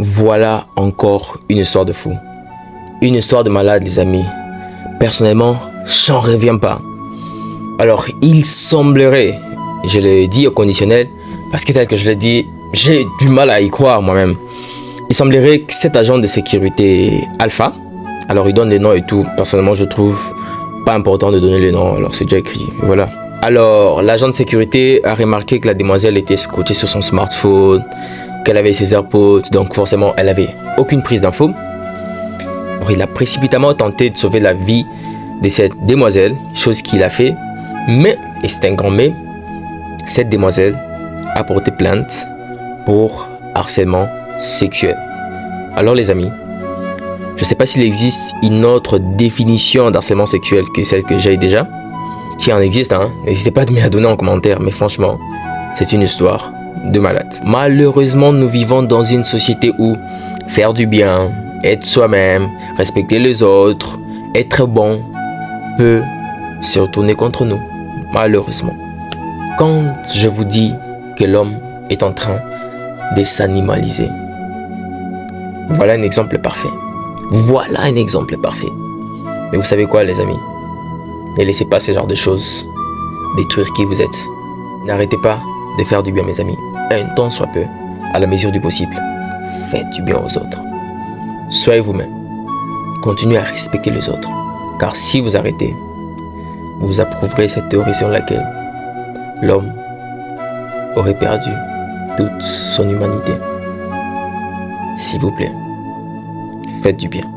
Voilà encore une histoire de fou. Une histoire de malade, les amis. Personnellement, j'en reviens pas. Alors, il semblerait, je l'ai dit au conditionnel, parce que tel que je l'ai dit, j'ai du mal à y croire moi-même. Il semblerait que cet agent de sécurité Alpha, alors il donne les noms et tout, personnellement je trouve pas important de donner les noms, alors c'est déjà écrit, voilà. Alors, l'agent de sécurité a remarqué que la demoiselle était scotchée sur son smartphone, qu'elle avait ses AirPods, donc forcément elle avait aucune prise d'infos. Alors, il a précipitamment tenté de sauver la vie de cette demoiselle, chose qu'il a fait, mais, et c'est un grand mais, cette demoiselle a porté plainte pour harcèlement sexuel. Alors les amis, je ne sais pas s'il existe une autre définition d'harcèlement sexuel que celle que j'ai déjà. S'il en existe, n'hésitez pas à me la donner en commentaire, mais franchement, c'est une histoire de malade. Malheureusement, nous vivons dans une société où faire du bien, être soi-même, respecter les autres, être bon, peut se retourner contre nous. Malheureusement. Quand je vous dis que l'homme est en train de s'animaliser, voilà un exemple parfait. Voilà un exemple parfait. Mais vous savez quoi, les amis? Ne laissez pas ce genre de choses détruire qui vous êtes. N'arrêtez pas de faire du bien, mes amis. Un temps soit peu, à la mesure du possible. Faites du bien aux autres. Soyez vous-même. Continuez à respecter les autres. Car si vous arrêtez, vous approuverez cette théorie sur laquelle l'homme aurait perdu toute son humanité. S'il vous plaît, faites du bien.